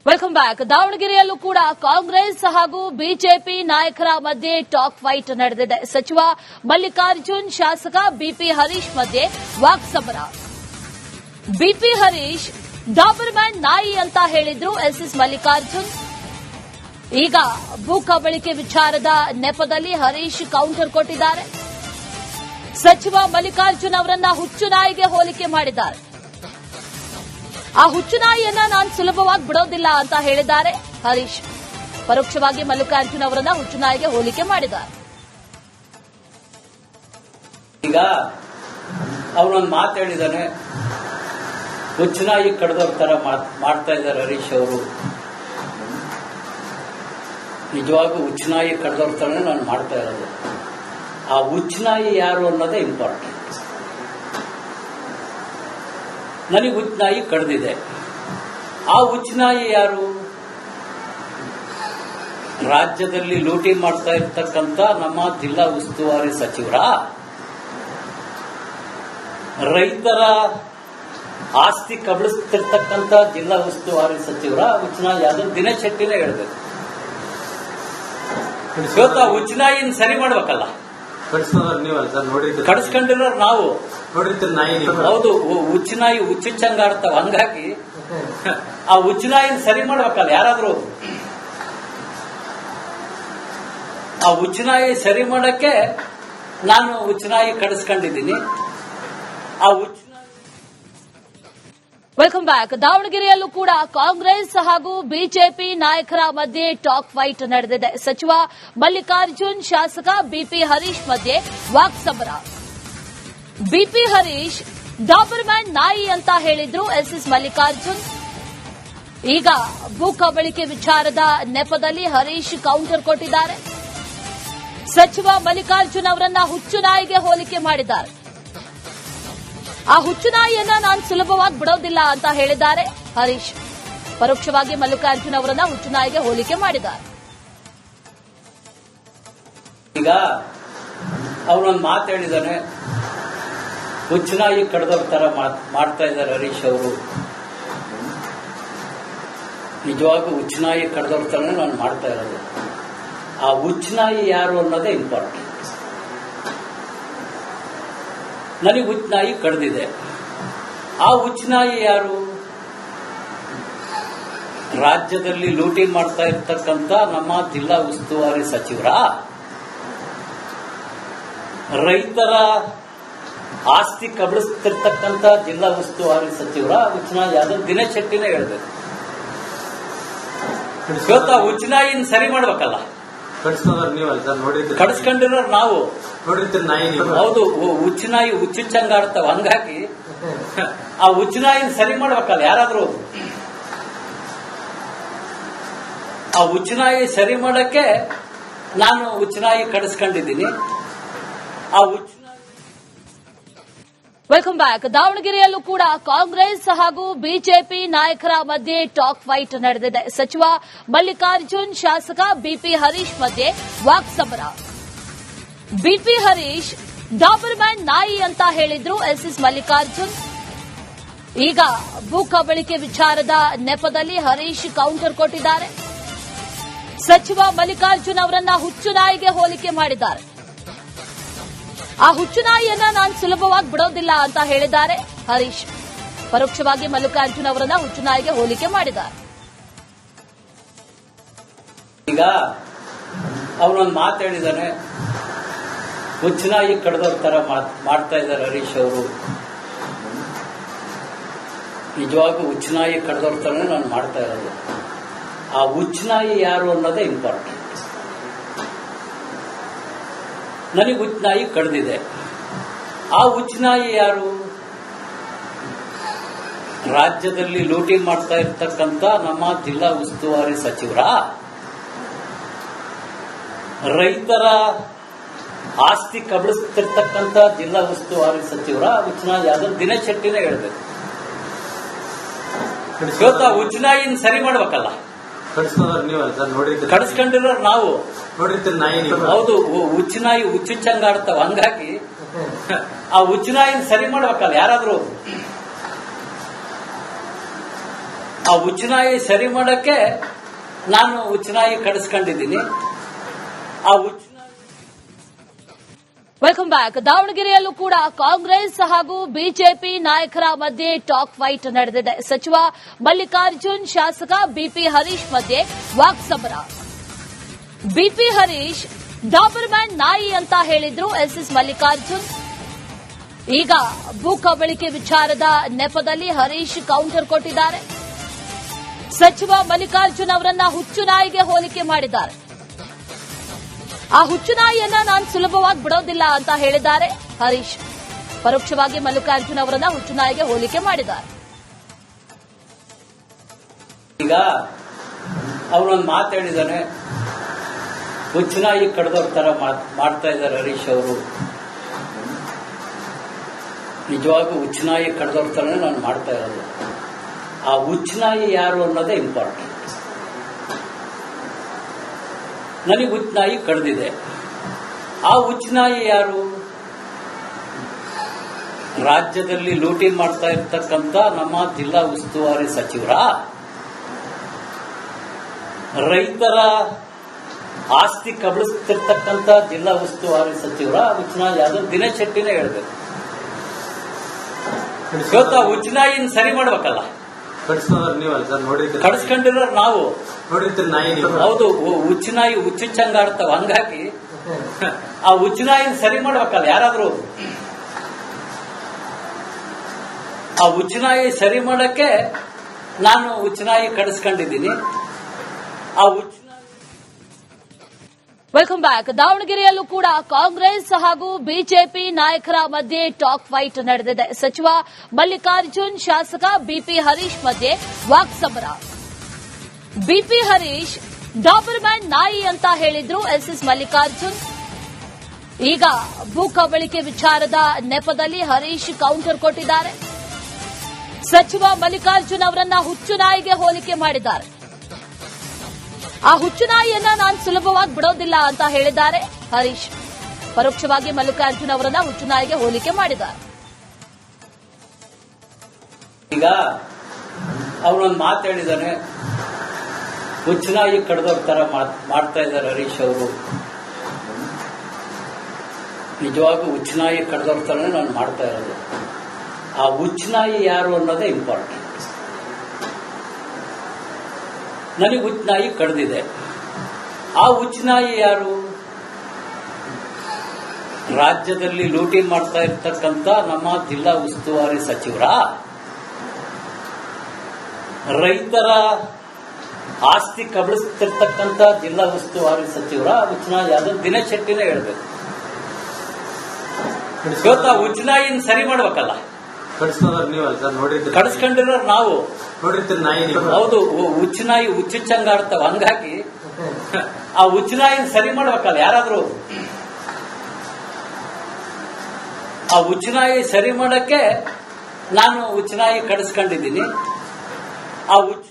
Welcome back. ದಾವಣಗೆರೆಯಲ್ಲೂ ಕೂಡ ಕಾಂಗ್ರೆಸ್ ಹಾಗೂ BJP ನಾಯಕರ ಮಧ್ಯೆ ಟಾಕ್ ಫೈಟ್ ನಡೆದಿದೆ. ಸಚಿವ ಮಲ್ಲಿಕಾರ್ಜುನ್, ಶಾಸಕ ಬಿಪಿ ಹರೀಶ್ ಮಧ್ಯೆ ವಾಕ್ಸಮರ. ಬಿಪಿ ಹರೀಶ್ ಡಾಬರ್ಮ್ಯಾನ್ ನಾಯಿ ಅಂತ ಹೇಳಿದ್ರು ಎಸ್ಎಸ್ ಮಲ್ಲಿಕಾರ್ಜುನ್. ಈಗ ಭೂ ಕಬಳಿಕೆ ವಿಚಾರದ ನೆಪದಲ್ಲಿ ಹರೀಶ್ ಕೌಂಟರ್ ಕೊಟ್ಟಿದ್ದಾರೆ. ಸಚಿವ ಮಲ್ಲಿಕಾರ್ಜುನ್ ಅವರನ್ನ ಹುಚ್ಚು ನಾಯಿಗೆ ಹೋಲಿಕೆ ಮಾಡಿದ್ದಾರೆ. ಆ ಹುಚ್ಚು ನಾಯಿಯನ್ನ ನಾನು ಸುಲಭವಾಗಿ ಬಿಡೋದಿಲ್ಲ ಅಂತ ಹೇಳಿದ್ದಾರೆ ಹರೀಶ್. ಪರೋಕ್ಷವಾಗಿ ಮಲ್ಲಿಕಾರ್ಜುನ್ ಅವರನ್ನ ಹುಚ್ಚು ನಾಯಿಗೆ ಹೋಲಿಕೆ ಮಾಡಿದ್ದಾರೆ. ಈಗ ಅವರೊಂದು ಮಾತು ಹೇಳಿದ್ದಾನೆ, ಹುಚ್ಚು ನಾಯಿ ಕಡ್ದವ್ರ ತರ ಮಾಡ್ತಾ ಇದ್ದಾರೆ ಹರೀಶ್ ಅವರು. ನಿಜವಾಗೂ ಹುಚ್ಚು ನಾಯಿ ಕಡ್ದವ್ರ ತರನೇ ನಾನು ಮಾಡ್ತಾ ಇರೋದು. ಆ ಹುಚ್ಚು ನಾಯಿ ಯಾರು ಅನ್ನೋದೇ ಇಂಪಾರ್ಟೆಂಟ್. ನನಗೆ ಹುಚ್ಚು ನಾಯಿ ಕಡ್ದಿದೆ. ಆ ಹುಚ್ಚು ನಾಯಿ ಯಾರು? ರಾಜ್ಯದಲ್ಲಿ ಲೂಟಿ ಮಾಡ್ತಾ ಇರ್ತಕ್ಕಂಥ ನಮ್ಮ ಜಿಲ್ಲಾ ಉಸ್ತುವಾರಿ ಸಚಿವರ, ರೈತರ ಆಸ್ತಿ ಕಬಳಿಸ್ತಿರ್ತಕ್ಕಂಥ ಜಿಲ್ಲಾ ಉಸ್ತುವಾರಿ ಸಚಿವರ ಹುಚ್ಚು ನಾಯಿ ಯಾವ್ದು? ದಿನೇಶ್ ಶೆಟ್ಟಿನೇ ಹೇಳ್ಬೇಕು. ಇವತ್ತು ಆ ಹುಚ್ಚು ನಾಯಿನ ಸರಿ ಮಾಡ್ಬೇಕಲ್ಲ. ಕಡಿಸ್ಕೊಂಡಿರೋರು ನಾವು. ಹೌದು, ಹುಚ್ಚು ನಾಯಿ ಹುಚ್ಚುಚ್ಚಂಗಾಡ್ತಾವ. ಹಂಗಾಗಿ ಆ ಹುಚ್ಚು ನಾಯಿನ ಸರಿ ಮಾಡ್ಬೇಕಲ್ಲ ಯಾರಾದ್ರೂ. ಆ ಹುಚ್ಚು ನಾಯಿ ಸರಿ ಮಾಡಕ್ಕೆ ನಾನು ಹುಚ್ಚು ನಾಯಿ ಕಡಿಸ್ಕೊಂಡಿದ್ದೀನಿ. ಆ ಹುಚ್ಚು ವೆಲ್ಕಮ್ ಬ್ಯಾಕ್. ದಾವಣಗೆರೆಯಲ್ಲೂ ಕೂಡ ಕಾಂಗ್ರೆಸ್ ಹಾಗೂ ಬಿಜೆಪಿ ನಾಯಕರ ಮಧ್ಯೆ ಟಾಕ್ ಫೈಟ್ ನಡೆದಿದೆ. ಸಚಿವ ಮಲ್ಲಿಕಾರ್ಜುನ್, ಶಾಸಕ ಬಿಪಿ ಹರೀಶ್ ಮಧ್ಯೆ ವಾಕ್ಸಮರ. ಬಿಪಿ ಹರೀಶ್ ಡಾಬರ್ಮ್ಯಾನ್ ನಾಯಿ ಅಂತ ಹೇಳಿದ್ರು ಎಸ್ಎಸ್ ಮಲ್ಲಿಕಾರ್ಜುನ್. ಈಗ ಭೂ ಕಬಳಿಕೆ ವಿಚಾರದ ನೆಪದಲ್ಲಿ ಹರೀಶ್ ಕೌಂಟರ್ ಕೊಟ್ಟಿದ್ದಾರೆ. ಸಚಿವ ಮಲ್ಲಿಕಾರ್ಜುನ್ ಅವರನ್ನ ಹುಚ್ಚು ನಾಯಿಗೆ ಹೋಲಿಕೆ ಮಾಡಿದ್ದಾರೆ. ಆ ಹುಚ್ಚು ನಾಯಿಯನ್ನ ನಾನು ಸುಲಭವಾಗಿ ಬಿಡೋದಿಲ್ಲ ಅಂತ ಹೇಳಿದ್ದಾರೆ ಹರೀಶ್. ಪರೋಕ್ಷವಾಗಿ ಮಲ್ಲಿಕಾರ್ಜುನ್ ಅವರನ್ನ ಹುಚ್ಚು ನಾಯಿಗೆ ಹೋಲಿಕೆ ಮಾಡಿದ್ದಾರೆ. ಈಗ ಅವರೊಂದು ಮಾತು ಹೇಳಿದ್ದಾನೆ, ಹುಚ್ಚು ನಾಯಿ ಕಡ್ದವ್ರ ತರ ಮಾಡ್ತಾ ಇದ್ದಾರೆ ಹರೀಶ್ ಅವರು. ನಿಜವಾಗೂ ಹುಚ್ಚು ನಾಯಿ ಕಡ್ದವ್ರ ತರನೇ ನಾನು ಮಾಡ್ತಾ ಇರೋದು. ಆ ಹುಚ್ಚು ನಾಯಿ ಯಾರು ಅನ್ನೋದೇ ಇಂಪಾರ್ಟೆಂಟ್. ನನಗೆ ಹುಚ್ಚು ನಾಯಿ ಕಡ್ದಿದೆ. ಆ ಹುಚ್ಚು ನಾಯಿ ಯಾರು? ರಾಜ್ಯದಲ್ಲಿ ಲೂಟಿ ಮಾಡ್ತಾ ಇರ್ತಕ್ಕಂಥ ನಮ್ಮ ಜಿಲ್ಲಾ ಉಸ್ತುವಾರಿ ಸಚಿವರ, ರೈತರ ಆಸ್ತಿ ಕಬಳಿಸ್ತಿರ್ತಕ್ಕಂಥ ಜಿಲ್ಲಾ ಉಸ್ತುವಾರಿ ಸಚಿವರ ಹುಚ್ಚು ನಾಯಿ ಯಾವ್ದು? ದಿನೇಶ್ ಶೆಟ್ಟಿನೇ ಹೇಳ್ಬೇಕು. ಇವತ್ತು ಆ ಹುಚ್ಚು ನಾಯಿನ ಸರಿ ಮಾಡ್ಬೇಕಲ್ಲ. ಕಡಿಸ್ಕೊಂಡಿರೋರು ನಾವು. ಹೌದು, ಹುಚ್ಚು ನಾಯಿ ಹುಚ್ಚುಚ್ಚಂಗಾಡ್ತಾವ. ಹಂಗಾಗಿ ಆ ಹುಚ್ಚು ನಾಯಿನ ಸರಿ ಮಾಡ್ಬೇಕಲ್ಲ ಯಾರಾದ್ರೂ. ಆ ಹುಚ್ಚು ನಾಯಿ ಸರಿ ಮಾಡಕ್ಕೆ ನಾನು ಹುಚ್ಚು ನಾಯಿ ಕಡಿಸ್ಕೊಂಡಿದ್ದೀನಿ. ಆ ಹುಚ್ಚು ವೆಲ್ಕಮ್ ಬ್ಯಾಕ್. ದಾವಣಗೆರೆಯಲ್ಲೂ ಕೂಡ ಕಾಂಗ್ರೆಸ್ ಹಾಗೂ ಬಿಜೆಪಿ ನಾಯಕರ ಮಧ್ಯೆ ಟಾಕ್ ಫೈಟ್ ನಡೆದಿದೆ. ಸಚಿವ ಮಲ್ಲಿಕಾರ್ಜುನ್, ಶಾಸಕ ಬಿಪಿ ಹರೀಶ್ ಮಧ್ಯೆ ವಾಕ್ಸಮರ. ಬಿಪಿ ಹರೀಶ್ ಡಾಬರ್ಮ್ಯಾನ್ ನಾಯಿ ಅಂತ ಹೇಳಿದ್ರು ಎಸ್ಎಸ್ ಮಲ್ಲಿಕಾರ್ಜುನ್. ಈಗ ಭೂ ಕಬಳಿಕೆ ವಿಚಾರದ ನೆಪದಲ್ಲಿ ಹರೀಶ್ ಕೌಂಟರ್ ಕೊಟ್ಟಿದ್ದಾರೆ. ಸಚಿವ ಮಲ್ಲಿಕಾರ್ಜುನ್ ಅವರನ್ನ ಹುಚ್ಚು ನಾಯಿಗೆ ಹೋಲಿಕೆ ಮಾಡಿದ್ದಾರೆ. ಆ ಹುಚ್ಚು ನಾಯಿಯನ್ನ ನಾನು ಸುಲಭವಾಗಿ ಬಿಡೋದಿಲ್ಲ ಅಂತ ಹೇಳಿದ್ದಾರೆ ಹರೀಶ್. ಪರೋಕ್ಷವಾಗಿ ಮಲ್ಲಿಕಾರ್ಜುನ್ ಅವರನ್ನ ಹುಚ್ಚು ನಾಯಿಗೆ ಹೋಲಿಕೆ ಮಾಡಿದ್ದಾರೆ. ಈಗ ಅವನೊಂದು ಮಾತು ಹೇಳಿದ್ದಾನೆ, ಹುಚ್ಚು ನಾಯಿ ಕಡ್ದವ್ರ ತರ ಮಾಡ್ತಾ ಇದ್ದಾರೆ ಹರೀಶ್ ಅವರು. ನಿಜವಾಗೂ ಹುಚ್ಚು ನಾಯಿ ಕಡ್ದವ್ರ ತರನೇ ನಾನು ಮಾಡ್ತಾ ಇರೋದು. ಆ ಹುಚ್ಚು ನಾಯಿ ಯಾರು ಅನ್ನೋದೇ ಇಂಪಾರ್ಟೆಂಟ್. ನನಗೆ ಹುಚ್ಚು ನಾಯಿ ಕಡ್ದಿದೆ. ಆ ಹುಚ್ಚು ನಾಯಿ ಯಾರು? ರಾಜ್ಯದಲ್ಲಿ ಲೂಟಿ ಮಾಡ್ತಾ ಇರ್ತಕ್ಕಂಥ ನಮ್ಮ ಜಿಲ್ಲಾ ಉಸ್ತುವಾರಿ ಸಚಿವರ, ರೈತರ ಆಸ್ತಿ ಕಬಳಿಸ್ತಿರ್ತಕ್ಕಂಥ ಜಿಲ್ಲಾ ಉಸ್ತುವಾರಿ ಸಚಿವರ ಹುಚ್ಚು ನಾಯಿ ಯಾವ್ದು? ದಿನೇಶ್ ಶೆಟ್ಟಿನೇ ಹೇಳ್ಬೇಕು. ಇವತ್ತು ಆ ಹುಚ್ಚು ನಾಯಿನ ಸರಿ ಮಾಡ್ಬೇಕಲ್ಲ. ಕಡಿಸ್ಕೊಂಡಿರೋರು ನಾವು. ಹೌದು, ಹುಚ್ಚು ನಾಯಿ ಹುಚ್ಚುಚ್ಚಂಗಾಡ್ತಾವ. ಹಂಗಾಗಿ ಆ ಹುಚ್ಚು ನಾಯಿನ ಸರಿ ಮಾಡ್ಬೇಕಲ್ಲ ಯಾರಾದ್ರೂ. ಆ ಉಚ್ಚನಾಯಿ ಸರಿ ಮಾಡಕ್ಕೆ ನಾನು ಉಚ್ಚನಾಯಿ ಕಳಿಸ್ಕೊಂಡಿದ್ದೀನಿ. ಆ ವೆಲ್ಕಮ್ ಬ್ಯಾಕ್. ದಾವಣಗೆರೆಯಲ್ಲೂ ಕೂಡ ಕಾಂಗ್ರೆಸ್ ಹಾಗೂ ಬಿಜೆಪಿ ನಾಯಕರ ಮಧ್ಯೆ ಟಾಕ್ ಫೈಟ್ ನಡೆದಿದೆ. ಸಚಿವ ಮಲ್ಲಿಕಾರ್ಜುನ್, ಶಾಸಕ ಬಿಪಿ ಹರೀಶ್ ಮಧ್ಯೆ ವಾಕ್ಸಮರ. ಬಿಪಿ ಹರೀಶ್ ಡಾಬರ್ಮ್ಯಾನ್ ನಾಯಿ ಅಂತ ಹೇಳಿದ್ರು ಎಸ್ಎಸ್ ಮಲ್ಲಿಕಾರ್ಜುನ್. ಈಗ ಭೂ ಕಬಳಿಕೆ ವಿಚಾರದ ನೆಪದಲ್ಲಿ ಹರೀಶ್ ಕೌಂಟರ್ ಕೊಟ್ಟಿದ್ದಾರೆ. ಸಚಿವ ಮಲ್ಲಿಕಾರ್ಜುನ್ ಅವರನ್ನ ಹುಚ್ಚು ನಾಯಿಗೆ ಹೋಲಿಕೆ ಮಾಡಿದ್ದಾರೆ. ಆ ಹುಚ್ಚು ನಾಯಿಯನ್ನ ನಾನು ಸುಲಭವಾಗಿ ಬಿಡೋದಿಲ್ಲ ಅಂತ ಹೇಳಿದ್ದಾರೆ ಹರೀಶ್. ಪರೋಕ್ಷವಾಗಿ ಮಲ್ಲಿಕಾರ್ಜುನ್ ಅವರನ್ನ ಹುಚ್ಚು ನಾಯಿಗೆ ಹೋಲಿಕೆ ಮಾಡಿದ್ದಾರೆ. ಈಗ ಅವನೊಂದು ಮಾತು ಹೇಳಿದ್ದಾನೆ, ಹುಚ್ಚು ನಾಯಿ ಕಡ್ದವ್ರ ತರ ಮಾಡ್ತಾ ಇದ್ದಾರೆ ಹರೀಶ್ ಅವರು. ನಿಜವಾಗೂ ಹುಚ್ಚು ನಾಯಿ ಕಡ್ದವ್ರ ತರನೇ ನಾನು ಮಾಡ್ತಾ ಇರೋದು. ಆ ಹುಚ್ಚು ನಾಯಿ ಯಾರು ಅನ್ನೋದೇ ಇಂಪಾರ್ಟೆಂಟ್. ನನಗೆ ಹುಚ್ಚು ನಾಯಿ ಕಡ್ದಿದೆ. ಆ ಹುಚ್ಚು ನಾಯಿ ಯಾರು? ರಾಜ್ಯದಲ್ಲಿ ಲೂಟಿ ಮಾಡ್ತಾ ಇರ್ತಕ್ಕಂಥ ನಮ್ಮ ಜಿಲ್ಲಾ ಉಸ್ತುವಾರಿ ಸಚಿವರ, ರೈತರ ಆಸ್ತಿ ಕಬಳಿಸ್ತಿರ್ತಕ್ಕಂಥ ಜಿಲ್ಲಾ ಉಸ್ತುವಾರಿ ಸಚಿವರ ಹುಚ್ಚು ನಾಯಿ ಯಾರು? ದಿನೇಶ್ ಶೆಟ್ಟಿನೇ ಹೇಳ್ಬೇಕು. ಇವತ್ತು ಆ ಹುಚ್ಚು ನಾಯಿನ ಸರಿ ಮಾಡ್ಬೇಕಲ್ಲ. ಕಡಿಸ್ಕೊಂಡಿರೋರು ನಾವು ಹೌದು. ಹುಚ್ಚು ನಾಯಿ ಹುಚ್ಚುಚ್ಚಂಗಾಡ್ತಾವ. ಹಂಗಾಗಿ ಆ ಹುಚ್ಚು ನಾಯಿನ ಸರಿ ಮಾಡ್ಬೇಕಲ್ಲ ಯಾರಾದ್ರೂ. ಆ ಹುಚ್ಚು ನಾಯಿ ಸರಿ ಮಾಡಕ್ಕೆ ನಾನು ಹುಚ್ಚು ನಾಯಿ ಕಡಿಸ್ಕೊಂಡಿದ್ದೀನಿ. ಆ ಹುಚ್ಚು ವೆಲ್ಕಮ್ ಬ್ಯಾಕ್. ದಾವಣಗೆರೆಯಲ್ಲೂ ಕೂಡ ಕಾಂಗ್ರೆಸ್ ಹಾಗೂ ಬಿಜೆಪಿ ನಾಯಕರ ಮಧ್ಯೆ ಟಾಕ್ ಫೈಟ್ ನಡೆದಿದೆ. ಸಚಿವ ಮಲ್ಲಿಕಾರ್ಜುನ್, ಶಾಸಕ ಬಿಪಿ ಹರೀಶ್ ಮಧ್ಯೆ ವಾಕ್ಸಮರ. ಬಿಪಿ ಹರೀಶ್ ಡಾಬರ್ಮ್ಯಾನ್ ನಾಯಿ ಅಂತ ಹೇಳಿದ್ರು ಎಸ್ಎಸ್ ಮಲ್ಲಿಕಾರ್ಜುನ್. ಈಗ ಭೂ ಕಬಳಿಕೆ ವಿಚಾರದ ನೆಪದಲ್ಲಿ ಹರೀಶ್ ಕೌಂಟರ್ ಕೊಟ್ಟಿದ್ದಾರೆ. ಸಚಿವ ಮಲ್ಲಿಕಾರ್ಜುನ್ ಅವರನ್ನ ಹುಚ್ಚು ನಾಯಿಗೆ ಹೋಲಿಕೆ ಮಾಡಿದ್ದಾರೆ. ಆ ಹುಚ್ಚು ನಾಯಿಯನ್ನ ನಾನು ಸುಲಭವಾಗಿ ಬಿಡೋದಿಲ್ಲ ಅಂತ ಹೇಳಿದ್ದಾರೆ ಹರೀಶ್. ಪರೋಕ್ಷವಾಗಿ ಮಲ್ಲಿಕಾರ್ಜುನ್ ಅವರನ್ನ ಹುಚ್ಚು ನಾಯಿಗೆ ಹೋಲಿಕೆ ಮಾಡಿದ್ದಾರೆ. ಈಗ ಅವನೊಂದು ಮಾತು ಹೇಳಿದ್ದಾನೆ, ಹುಚ್ಚು ನಾಯಿ ಕಡ್ದವ್ರ ತರ ಮಾಡ್ತಾ ಇದ್ದಾರೆ ಹರೀಶ್ ಅವರು. ನಿಜವಾಗೂ ಹುಚ್ಚು ನಾಯಿ ಕಡ್ದವ್ರ ತರನೇ ನಾನು ಮಾಡ್ತಾ ಇರೋದು. ಆ ಹುಚ್ಚು ನಾಯಿ ಯಾರು ಅನ್ನೋದೇ ಇಂಪಾರ್ಟೆಂಟ್. ನನಗೆ ಹುಚ್ಚು ನಾಯಿ ಕಡ್ದಿದೆ. ಆ ಹುಚ್ಚು ನಾಯಿ ಯಾರು? ರಾಜ್ಯದಲ್ಲಿ ಲೂಟಿ ಮಾಡ್ತಾ ಇರ್ತಕ್ಕಂಥ ನಮ್ಮ ಜಿಲ್ಲಾ ಉಸ್ತುವಾರಿ ಸಚಿವರ, ರೈತರ ಆಸ್ತಿ ಕಬಳಿಸ್ತಿರ್ತಕ್ಕಂಥ ಜಿಲ್ಲಾ ಉಸ್ತುವಾರಿ ಸಚಿವರ ಹುಚ್ಚು ನಾಯಿ ಯಾರು? ದಿನೇಶ್ ಶೆಟ್ಟಿನೇ ಹೇಳ್ಬೇಕು. ಇವತ್ತು ಆ ಹುಚ್ಚು ನಾಯಿನ ಸರಿ ಮಾಡ್ಬೇಕಲ್ಲ. ಕಡಿಸ್ಕೊಂಡಿರೋರು ನಾವು ಹೌದು. ಹುಚ್ಚು ನಾಯಿ ಹುಚ್ಚುಚ್ಚಂಗಾಡ್ತಾವ. ಹಂಗಾಗಿ ಆ ಹುಚ್ಚು ನಾಯಿನ ಸರಿ ಮಾಡ್ಬೇಕಲ್ಲ ಯಾರಾದ್ರೂ. ಆ ಹುಚ್ಚು ನಾಯಿ ಸರಿ ಮಾಡಕ್ಕೆ ನಾನು ಹುಚ್ಚು ನಾಯಿ ಕಡಿಸ್ಕೊಂಡಿದ್ದೀನಿ. ಆ ಹುಚ್ಚು